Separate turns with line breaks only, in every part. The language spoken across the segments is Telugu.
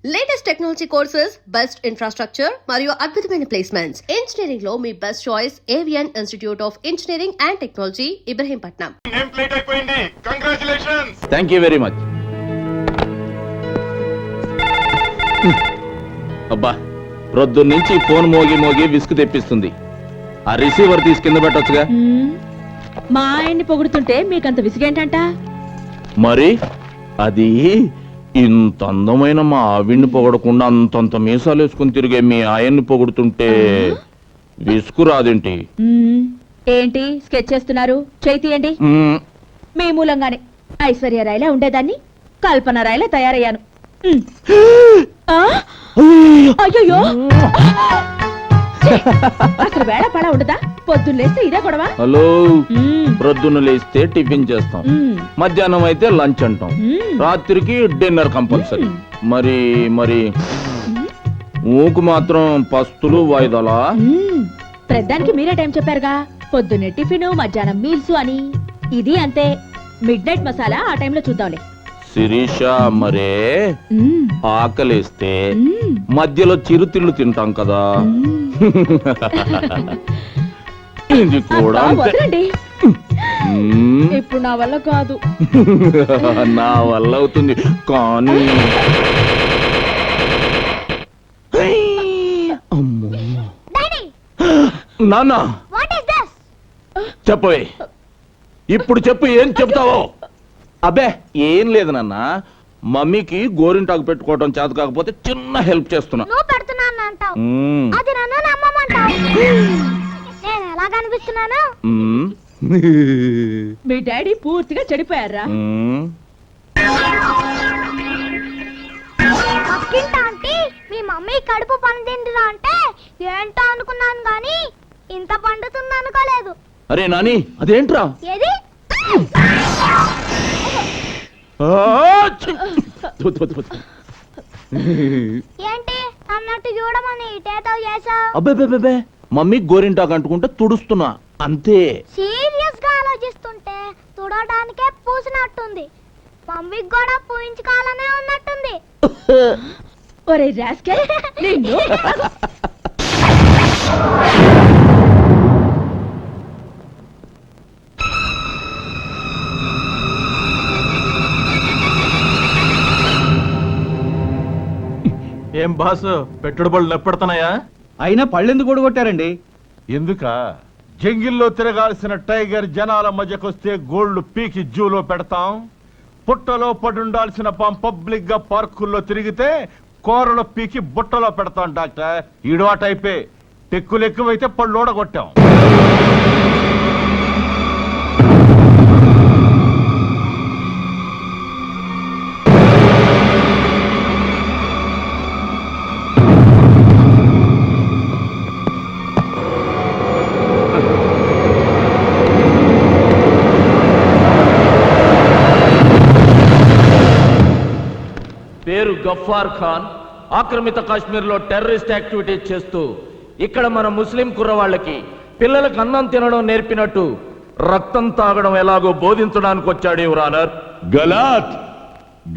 Latest technology courses, best infrastructure మరియు అద్భుతమైన ప్లేస్మెంట్స్. ఇంజనీరింగ్ లో మీ best choice Avion institute of engineering and technology, Ibrahimpatnam.
Name plate అయిపోయింది. Congratulations.
Thank you very much. అబ్బా, ప్రొద్దున్న నుంచి ఫోన్ మోగి విసుగు తెప్పిస్తుంది. ఆ రిసీవర్ తీసి కింద పెట్టొచ్చుగా.
మా ఆయన్ని పొగుడుతుంటే మీకంత విసిగేంటంట?
మరి అది ఇంత అందమైన మా ఆవిడ్ని పొగడకుండా అంతంత మీసాలు వేసుకుని తిరిగే మీ ఆయన్ని పొగుడుతుంటే విసుగు రాదేంటి?
ఏంటి స్కెచ్ చేస్తున్నారు? చేయి తీయండి. మీ మూలంగానే ఐశ్వర్య రాయ్లా ఉండేదాన్ని కల్పన రాయ్లా తయారయ్యాను. అయ్యో, అసలు వేళ పడ ఉండదా? పొద్దున్న లేస్తే ఇదే గొడవ.
హలో, ప్రొద్దున లేస్తే టిఫిన్ చేస్తాం, మధ్యాహ్నం అయితే లంచ్ అంటాం, రాత్రికి డిన్నర్ కంపల్సరీ. మరి మరి ఊకు మాత్రం పస్తులు వాయిదాలా?
ప్రద్దానికి మీరే టైం చెప్పారుగా, పొద్దున్నే టిఫిన్, మధ్యాహ్నం మీల్స్ అని. ఇది అంతే. మిడ్ నైట్ మసాలా ఆ టైంలో చూద్దాంలే.
శిరీష, మరే ఆకలేస్తే మధ్యలో చిరుతిళ్ళు తింటాం కదా, ఇది కూడా
వదలండి. ఇప్పుడు నా వల్ల కాదు.
నా వల్ల అవుతుంది కానీ నాన్న చెప్పవే, ఇప్పుడు చెప్పు, ఏం చెప్తావో? అబ్బే ఏం లేదు నాన్న, మమ్మీకి గోరింటాకు పెట్టుకోవడం చేత కాకపోతే చిన్న హెల్ప్ చేస్తున్నా.
మీ డాడీ పూర్తిగా చెడిపోయారా?
మీ మమ్మీ కడుపు పండిందిరా అంటే ఏంటో అనుకున్నాను గాని ఇంత పండుతుంది అనుకోలేదు.
అరే నాని, అదేంట్రా?
ఏది ఏంటి అన్నట్టు చూడమని టేటో చేసా?
అబ్బే, మమ్మీ గోరింటాకు అంటుకుంటే తుడుస్తున్నా అంతే.
సీరియస్ గా ఆలోచిస్తుంటే తుడడానికే పూసినట్టుంది. మమ్మీకి కూడా పూయించుకోవాలనే ఉన్నట్టుంది.
ఒరే రాస్కెల్, నిన్ను
ఏం బాసు, పెట్టుడు బళ్ళు నొప్పెడుతున్నాయా?
అయినా పళ్ళెందుకు కూడగొట్టారండి?
ఎందుక? జంగిల్లో తిరగాల్సిన టైగర్ జనాల మధ్యకొస్తే గోల్డ్ పీకి జూలో పెడతాం. పుట్టలో పడుండాల్సిన పబ్లిక్ గా పార్కుల్లో తిరిగితే కూరలో పీకి బుట్టలో పెడతాం. డాక్టర్ ఈడు ఆ టైపే. టెక్కులు ఎక్కువైతే పళ్ళు ఓడగొట్టాం.
పేరు గఫార్ ఖాన్. ఆక్రమిత కాశ్మీర్ లో టెర్రరిస్ట్ యాక్టివిటీస్ చేస్తూ ఇక్కడ మన ముస్లిం కుర్రవాళ్ళకి పిల్లలకు అన్నం తినడం నేర్పినట్టు రక్తం తాగడం ఎలాగో బోధించడానికి వచ్చాడు యువర్ ఆనర్.
గలత్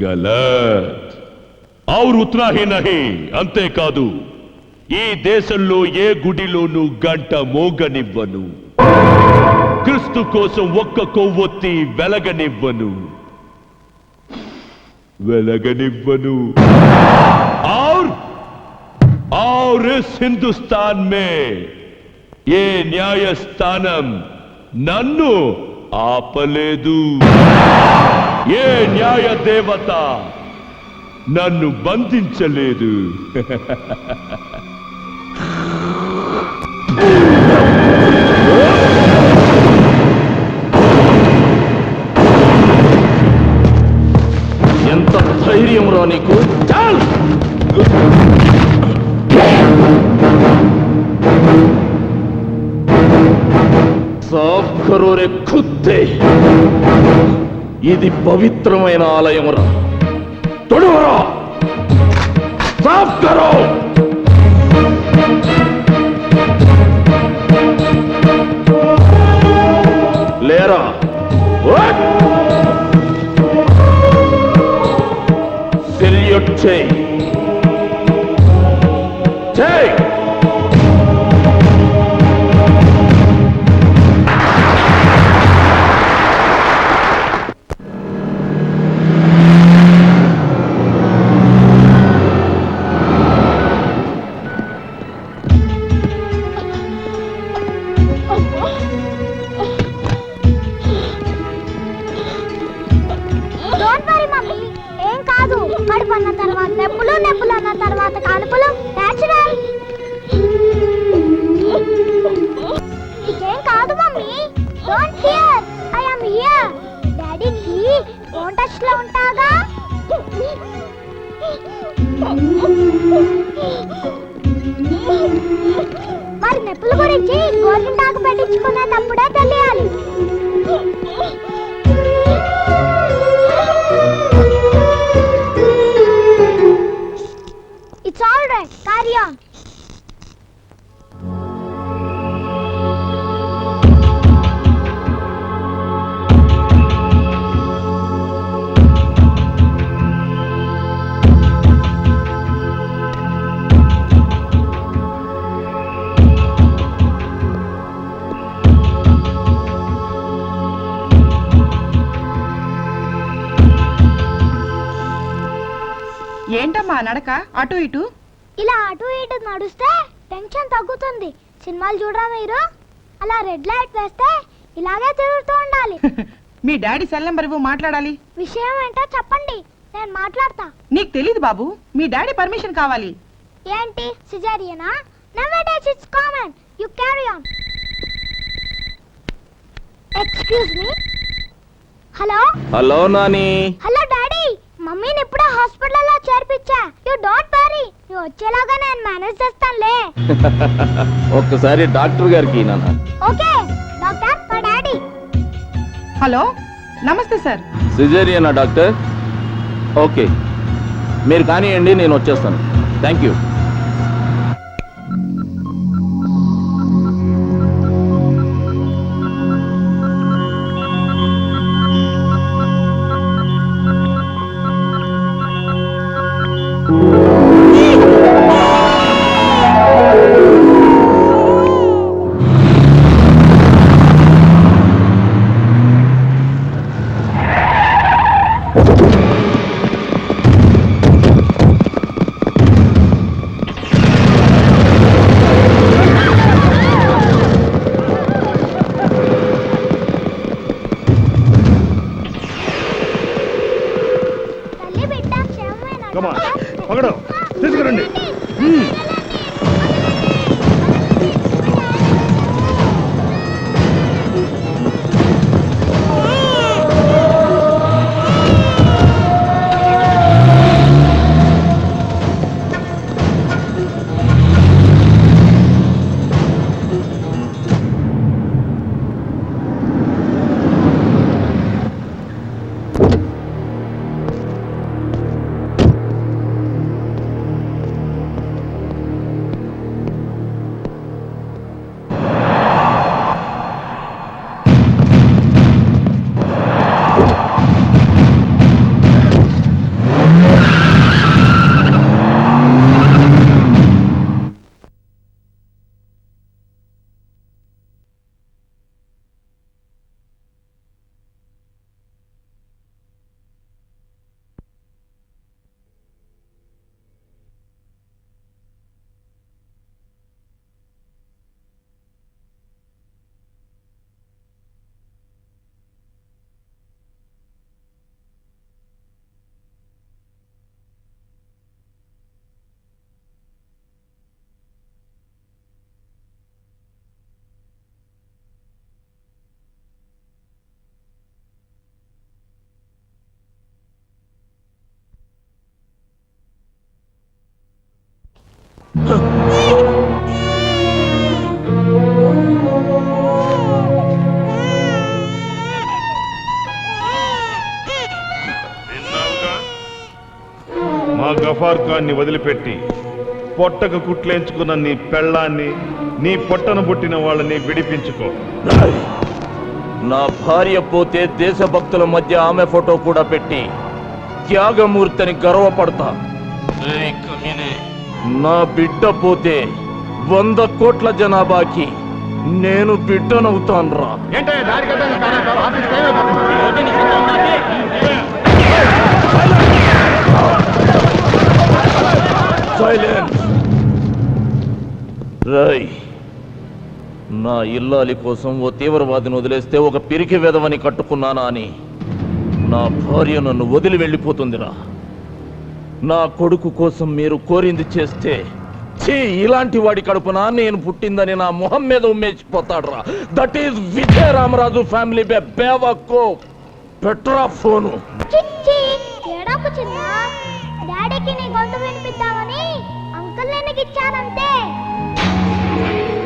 గలత్ ఔర్ ఉత్నా హీ నహీ. అంతేకాదు, ఈ దేశంలో ఏ గుడిలోనూ గంట మోగనివ్వను, క్రీస్తు కోసం ఒక్క కొవ్వొత్తి వెలగనివ్వను. और इस हिंदुस्तान में ये न्यायस्थानम नन्नु ఆపలేదు. ఏ న్యాయ దేవత నన్ను బంధించలేదు.
ఎంత ధైర్యం రా నీకు? సాఫ్ కరో రే ఖుద్దే. ఇది పవిత్రమైన ఆలయం రా, తొడవరా, సాఫ్ కరో. లేరా, సెల్యూట్ చేయి.
నొప్పులు నొప్పులు అన్న తర్వాత కానుపులు నేచురల్. నీకేం కాదు mummy. Don't fear, I am here. డాడీకి ఫోన్ టచ్ లో ఉంటాగా. మరి నొప్పుల గురించి గోరింటాకు పెట్టించుకునేటప్పుడే తెలియాలి. It's all right, carry on.
ఏంటమ్మా నడక అటు ఇటు?
ఇలా అటు ఇటు నడుస్తే టెన్షన్ తగ్గుతుంది. సినిమాలు చూడరా మీరు? అలా రెడ్ లైట్ వేస్తే ఇలాగే తిరుగుతూ ఉండాలి.
మీ డాడీ సెల్ నెంబర్ ఇవ్వు, మాట్లాడాలి.
విషయం ఏంటో చెప్పండి, నేను మాట్లాడతా.
నీకు తెలీదు బాబు, మీ డాడీ పర్మిషన్ కావాలి.
ఏంటి సిజేరియనా? Nowadays it's common. You carry on. Excuse me. Hello
hello Nani.
Hello daddy, మమ్మీని ఇప్పుడే హాస్పిటల్లో చేర్పించా. యు డోంట్ వరీ, నువ్వు వచ్చేలాగా నేను మేనేజ్ చేస్తానులే.
ఒక్కసారి డాక్టర్ గారికి నాన్న.
ఓకే డాక్టర్, మా డాడీ.
హలో, నమస్తే సార్.
సిజేరియనా డాక్టర్? ఓకే, మీరు కానివ్వండి, నేను వచ్చేస్తాను. Thank you.
తల్లి బిడ్డ క్షేమమేనా?
కమా పగడు తీసుకురండి. మా గఫార్ ఖాన్ని వదిలిపెట్టి పొట్టకు కుట్లేంచుకున్న నీ పెళ్ళాన్ని, నీ పొట్టను పుట్టిన వాళ్ళని విడిపించుకో.
నా భార్య పోతే దేశభక్తుల మధ్య ఆమె ఫోటో కూడా పెట్టి త్యాగమూర్తిని గర్వపడతా. నా బిడ్డ పోతే 100 కోట్ల జనాభాకి నేను బిడ్డనవుతాన్రా. సైలెన్స్. రై, నా ఇల్లాలి కోసం ఓ తీవ్రవాదిని వదిలేస్తే ఒక పిరికి వెధవని కట్టుకున్నానా అని నా భార్య నన్ను వదిలి వెళ్ళిపోతుందిరా. నా కొడుకు కోసం మీరు కోరింది చేస్తే ఛీ, ఇలాంటి వాడి కడుపున నేను పుట్టిందని నా మొహం మీద ఉమ్మేసిపోతాడ్రా. That is Vijaya Ramaraju family బేవకో. పెట్రా ఫోను.
చిచ్చి ఏడాపు చిన్న, డాడీకి నీ గొంతు వినిపిద్దామని అంకుల్ నేను ఇచ్చానంతే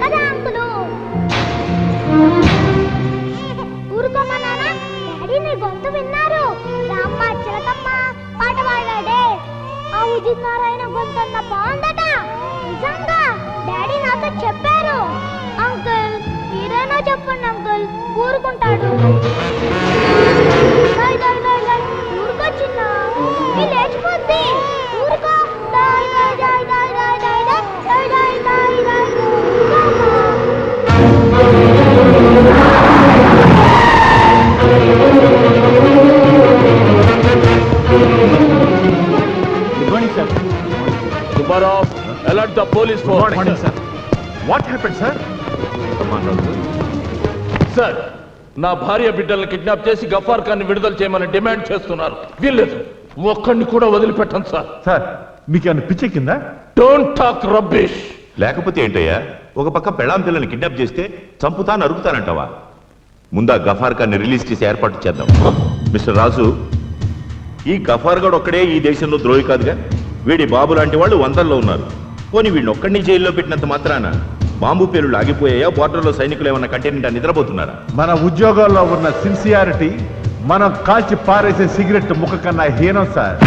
కదా అంకులు. ఊరుకోమన్నానా? డాడీ నీ గొంతు విన్నారు. రామ్మ చిలకమ్మ పాట పాడాడే ఆ ఉదిత్ నారాయణ గొంతు అన్న బాగుందట. నిజంగా డాడీ నాతో చెప్పారు. అంకుల్ మీరేనా చెప్పండి అంకుల్, ఊరుకుంటాడు. ఊరుకో చిన్న, మీ లేచిపోద్ది. ఊరుకో.
Good morning sir.
Subbarao, alert the police force.
Morning sir. What happened sir?
Sir, నా భార్య బిడ్డలను కిడ్నాప్ చేసి గఫార్ ఖాన్ విడుదల చేయమని డిమాండ్ చేస్తున్నారు. వీల్లేదు, ఒక్కడిని కూడా వదిలిపెట్టండి సార్.
సార్ మీకు ఏమైనా పిచ్చి కింద?
Don't talk rubbish.
లేకపోతే ఏంటయ్యా, ఒక పక్క పెళ్ళాం పిల్లని కిడ్నాప్ చేస్తే చంపుతా నరుకుతానంటావా? ముందా గఫార్ ఖాన్ని రిలీజ్ చేసి ఏర్పాటు చేద్దాం. మిస్టర్ రాజు, ఈ గఫార్ గడ్ ఒక్కడే ఈ దేశంలో ద్రోహి కాదుగా. వీడి బాబు లాంటి వాళ్ళు వందల్లో ఉన్నారు. పోనీ వీడిని ఒక్కడిని జైల్లో పెట్టినంత మాత్రాన బాంబు పేలుళ్ళు ఆగిపోయాయా? బోర్డర్లో సైనికులు ఏమన్నా కంటైనెంట్ నిద్రపోతున్నారా?
మన ఉద్యోగాల్లో ఉన్న సిన్సియారిటీ మనం కాల్చి పారేసే సిగరెట్ ముక్క కన్నా హీనం sir.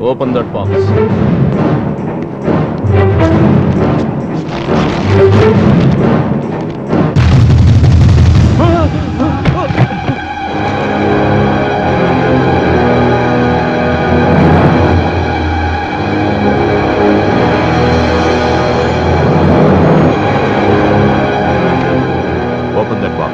Open that box.
Open that box.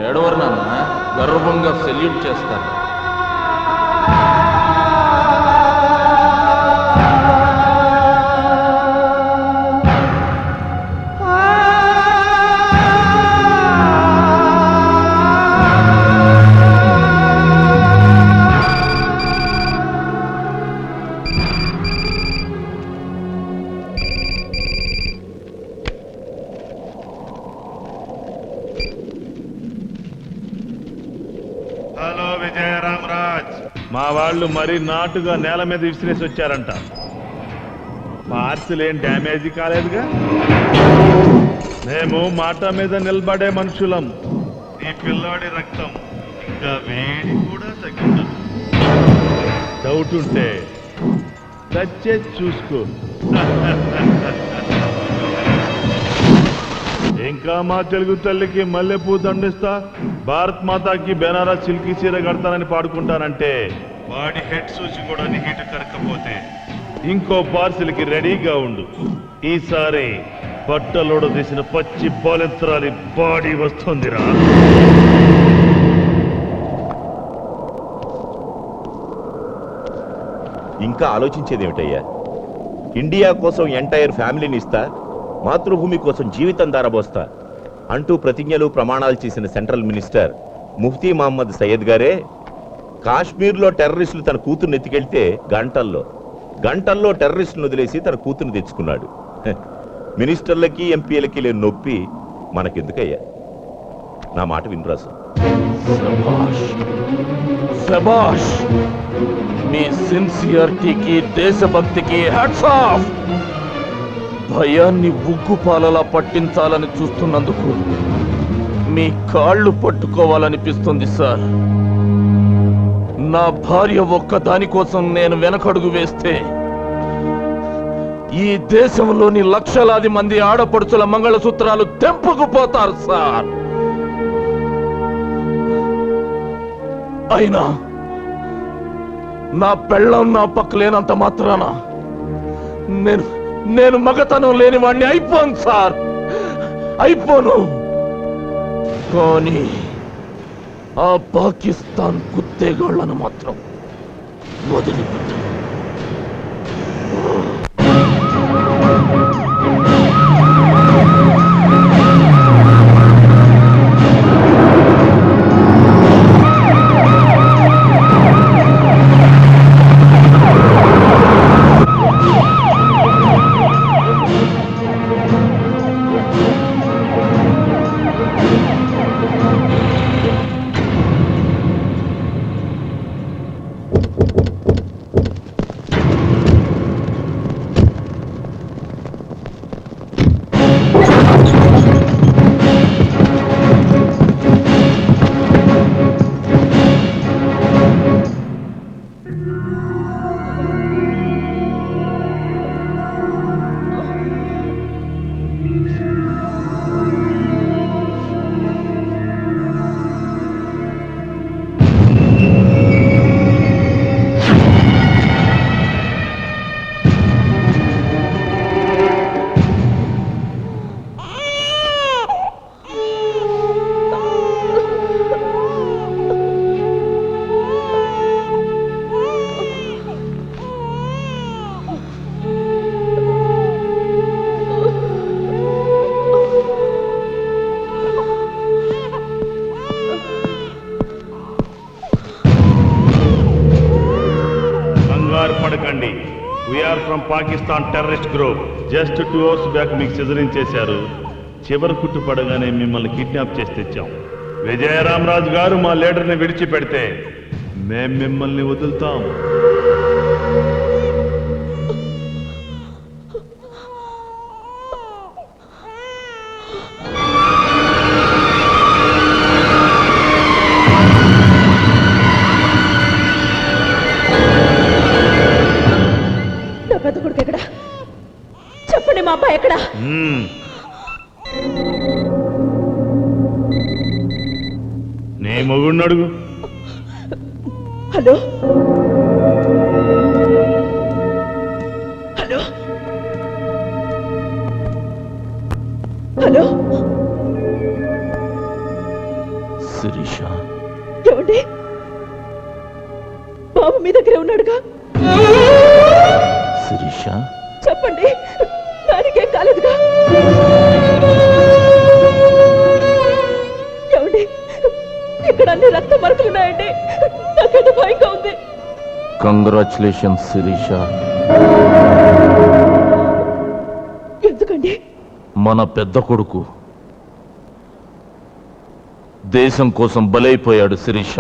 ఏడవరు నాన్న, గర్వంగా సెల్యూట్ చేస్తారు.
హలో విజయ రామరాజ్, మా వాళ్ళు మరీ నాటుగా నేల మీద విసిరేసి వచ్చారంట. పార్సిల్ ఏం డ్యామేజ్ కాలేదుగా? మేము మాట మీద నిలబడే మనుషులం. ఈ పిల్లాడి రక్తం ఇంకా వేడి కూడా తగ్గింది. డౌట్ ఉంటే టచ్ చేసి చూసుకో. ఇంకా మా తెలుగు తల్లికి మల్లెపూ దండిస్తా, భారత్ మాతాకి బెనారస్ సిల్కి చీర కడతానని పాడుకుంటానంటే వాడి హెడ్ సూచి కూడా హీట్ కరకపోతే ఇంకో పార్సిల్కి రెడీగా ఉండు. ఈసారి బట్టలోడు తీసిన పచ్చి బాలెత్రాలి బాడీ వస్తుందిరా.
ఇంకా ఆలోచించేదేమిటయ్యా? ఇండియా కోసం ఎంటైర్ ఫ్యామిలీని ఇస్తా, మాతృభూమి కోసం జీవితం దారబోస్తా అంటూ ప్రతిజ్ఞలు ప్రమాణాలు చేసిన సెంట్రల్ మినిస్టర్ ముఫ్తీ మహమ్మద్ సయ్యద్ గారే కాశ్మీర్లో టెర్రరిస్టులు తన కూతుర్ని ఎత్తికెళ్తే గంటల్లో గంటల్లో టెర్రరిస్టును వదిలేసి తన కూతురు తెచ్చుకున్నాడు. మినిస్టర్లకి ఎంపీలకి లేని నొప్పి మనకెందుకయ్యా? నా మాట వినరాసు.
శభాష్ శభాష్, మీ సిన్సియరిటీకి దేశభక్తికి హ్యాట్స్ ఆఫ్. భయాన్ని ఉగ్గుపాలలా పట్టించాలని చూస్తున్నందుకు మీ కాళ్ళు పట్టుకోవాలనిపిస్తుంది సార్. నా భార్య ఒక్క దానికోసం నేను వెనకడుగు వేస్తే ఈ దేశంలోని లక్షలాది మంది ఆడపడుచుల మంగళసూత్రాలు తెంపుకుపోతారు సార్. అయినా నా పెళ్ళం నా పక్క లేనంత మాత్రాన నేను మగతనం లేని వాడిని అయిపోను సార్, అయిపోను. కానీ ఆ పాకిస్తాన్ కుత్తేగాళ్లను మాత్రం వదిలిపెట్టాను.
పడకండి. We are from Pakistan terrorist group. Just 2 hours back మీకు సిజరింగ్ చేశారు. చివరి కుట్టు పడగానే మిమ్మల్ని కిడ్నాప్ చేసి తెచ్చాం. విజయరామరాజు గారు మా లీడర్ని విడిచిపెడితే మేం మిమ్మల్ని వదులుతాం.
చెప్పండి, మా అబ్బాయి ఎక్కడ?
నీ మొగుడిని అడుగు.
హలో హలో హలో,
శిరీష,
ఏమండి? బాబు మీ దగ్గరే ఉన్నాడుగా?
శిరీష,
చెప్పండి, దానికేం కాలేదుగా? ఏమండి, ఇక్కడ అన్ని రక్త మరకలున్నాయండి. నాకేదో భయంగా ఉంది.
కంగ్రాచులేషన్స్ శిరీష.
ఎందుకండి?
మన పెద్ద కొడుకు దేశం కోసం బలైపోయాడు శిరీష.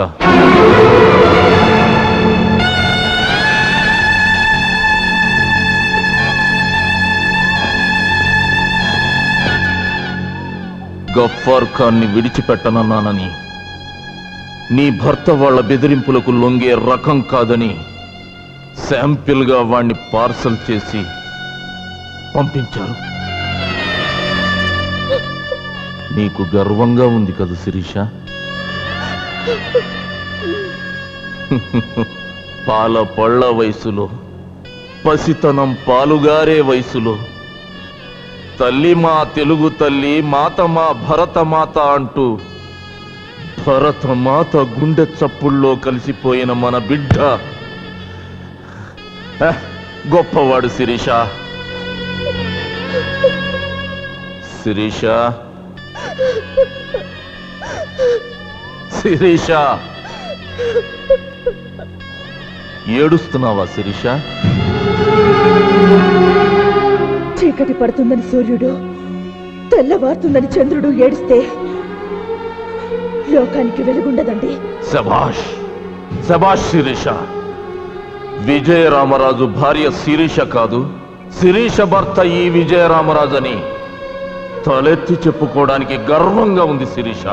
గఫ్ఫార్ ఖాన్ని విడిచిపెట్టనన్నానని, నీ భర్త వాళ్ళ బెదిరింపులకు లొంగే రకం కాదని శాంపిల్ గా వాణ్ణి పార్సల్ చేసి పంపించారు. నీకు గర్వంగా ఉంది కదా శిరీష? పాల పళ్ళ వయసులో, పసితనం పాలుగారే వయసులో తల్లి మా తెలుగు తల్లి, మాత మా భరతమాత అంటూ భరతమాత గుండె చప్పుల్లో కలిసిపోయిన మన బిడ్డ గొప్పవాడు శిరీష. శిరీష, శిరీష, ఏడుస్తున్నావా శిరీష?
చీకటి పడుతుందని సూర్యుడు, తెల్లవారుతుందని చంద్రుడు ఏడిస్తే లోకానికి వెలుగుండదండి.
శభాష్ శభాష్ శిరీష. విజయరామరాజు భార్య శిరీష కాదు, శిరీష భర్త ఈ విజయరామరాజు అని తలెత్తి చెప్పుకోవడానికి గర్వంగా ఉంది శిరీష.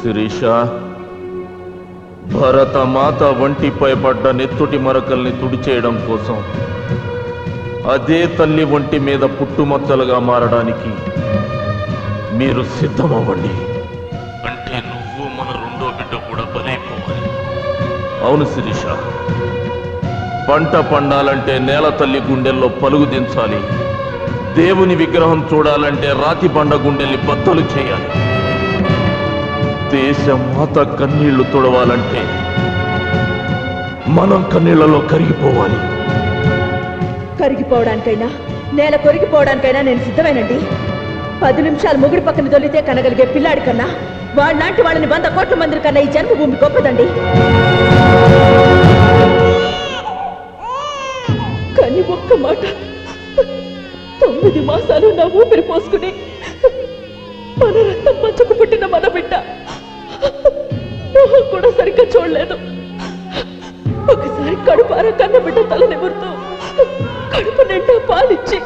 శిరీష, భరతమాత వంటిపై పడ్డ నెత్తుటి మరకల్ని తుడిచేయడం కోసం అదే తల్లి ఒంటి మీద పుట్టుమచ్చలుగా మారడానికి మీరు సిద్ధమవ్వండి. అంటే నువ్వు మన రెండో బిడ్డ కూడా బలైపోవాలి. అవును శిరీష, పంట పండాలంటే నేల తల్లి గుండెల్లో పలుగు దించాలి. దేవుని విగ్రహం చూడాలంటే రాతి బండ గుండెల్ని బద్దలు చేయాలి. దేశమాత కన్నీళ్లు తుడవాలంటే మనం కన్నీళ్లలో కరిగిపోవాలి.
కరిగిపోవడానికైనా నేల కొరిగిపోవడానికైనా నేను సిద్ధమేనండి. 10 నిమిషాలు మొగుడి పక్కన దొల్లితే కనగలిగే పిల్లాడి కన్నా వాళ్ళలాంటి వాళ్ళని 100 కోట్ల మంది కన్నా ఈ జన్మభూమి గొప్పదండి. కానీ ఒక్క మాట, 9 మాసాలు నా ఊపిరి పోసుకుని మన రక్తం పంచుకు పుట్టిన మన బిడ్డ మొహం కూడా సరిగ్గా చూడలేదు. ఒకసారి కడుపార కన్న బిడ్డ తల నిమురుతూ కడుపు నిండా పాలిచ్చి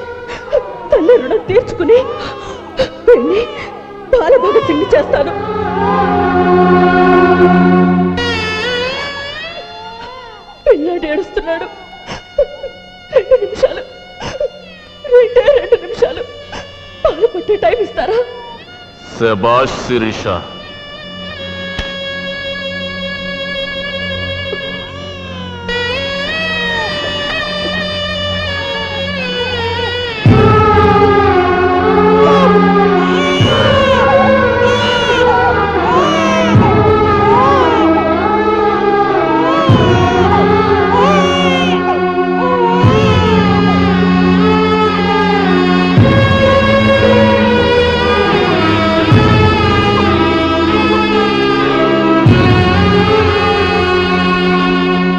తల్లి రుణం తీర్చుకుని వెళ్ళి బాలభగత్ సింగ్ చేస్తాను. పిల్లాడు ఏడుస్తున్నాడు. 2 నిమిషాలు, 2 నిమిషాలు పాలు పట్టే టైం ఇస్తారా?
శభాష్ శిరీష.